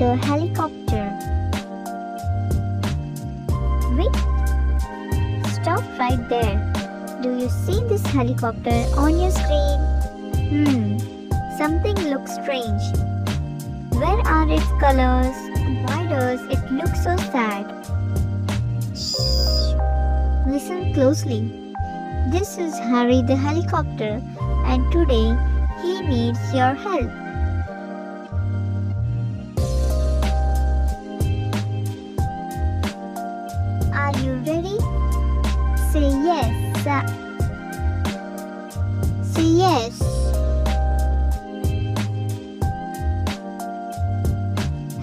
the helicopter. Wait! Stop right there. Do you see this helicopter on your screen? Something looks strange. Where are its colors? Why does it look so sad? Shh. Listen closely. This is Harry the helicopter, and today he needs your help. Are you ready? Say yes. Say yes.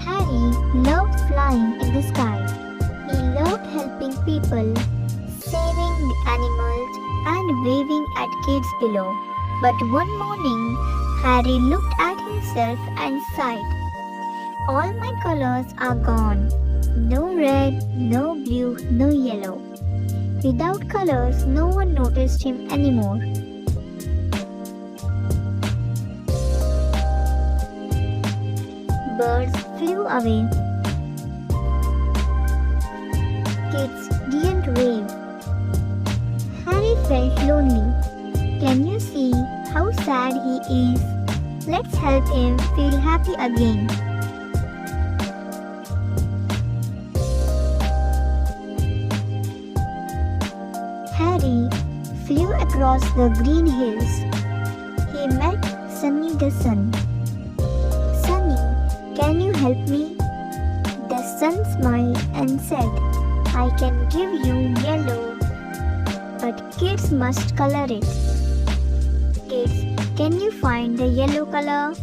Harry loved flying in the sky. He loved helping people, saving the animals, and waving at kids below. But one morning, Harry looked at himself and sighed. All my colors are gone. No red, no blue, no yellow. Without colors, no one noticed him anymore. Birds flew away. Kids didn't wave. Harry felt lonely. Can you see how sad he is? Let's help him feel happy again. Harry flew across the green hills. He met Sunny the sun. Sunny, can you help me? The sun smiled and said, I can give you yellow, but kids must color it. Kids, can you find the yellow color?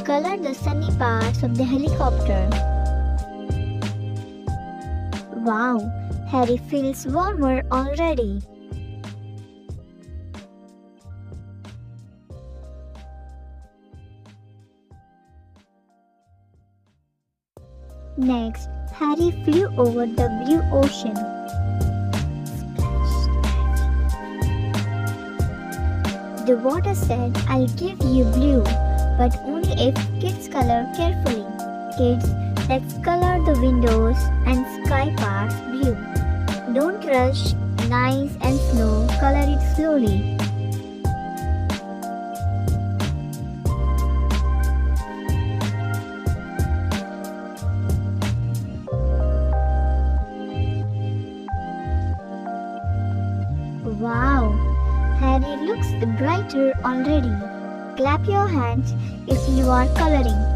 Color the sunny parts of the helicopter. Wow, Harry feels warmer already. Next, Harry flew over the blue ocean. The water said, I'll give you blue, but only if kids color carefully. Kids, let's color the windows and sky parts blue. Don't rush, nice and slow, color it slowly. Wow, Harry looks brighter already. Clap your hands if you are coloring.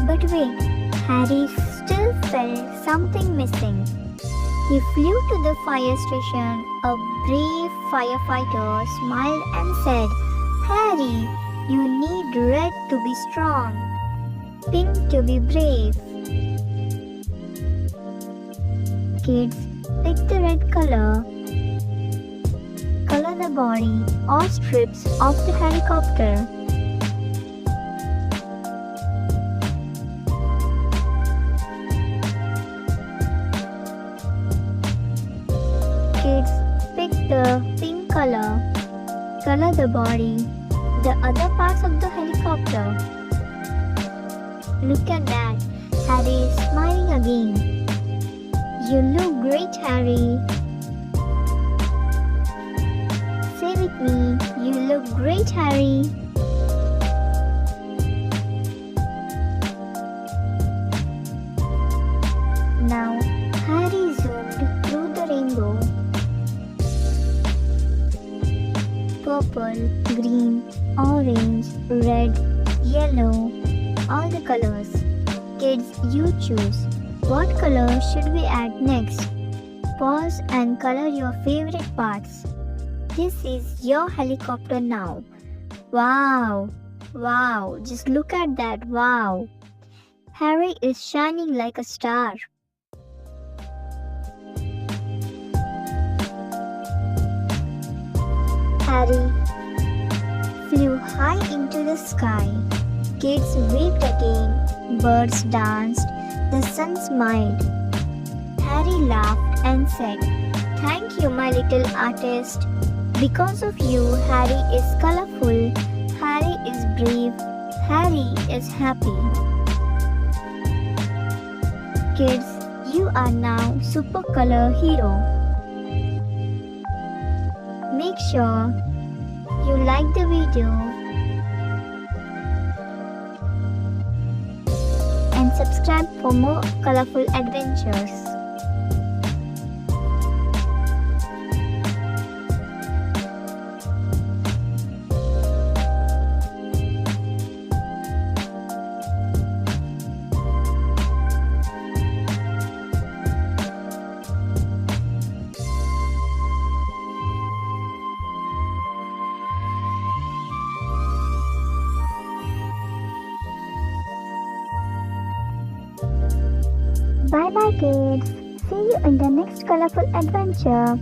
But wait, Harry still felt something missing. He flew to the fire station. A brave firefighter smiled and said, Harry, you need red to be strong, pink to be brave. Kids, pick the red color. Color the body or strips of the helicopter. Kids, pick the pink color. Color the body, the other parts of the helicopter. Look at that, Harry is smiling again. You look great, Harry. Say with me, you look great, Harry. Now, Harry zoomed through the rainbow. Purple, green, orange, red, yellow, all the colors. Kids, you choose. What color should we add next? Pause and color your favorite parts. This is your helicopter now. Wow! Wow! Just look at that! Wow! Harry is shining like a star. Harry flew high into the sky. Kids waved again, birds danced, the sun smiled. Harry laughed and said, "Thank you, my little artist. Because of you, Harry is colorful, Harry is brave, Harry is happy." Kids, you are now super color hero. Make sure you like the video and subscribe for more colorful adventures. Bye bye kids. See you in the next colorful adventure.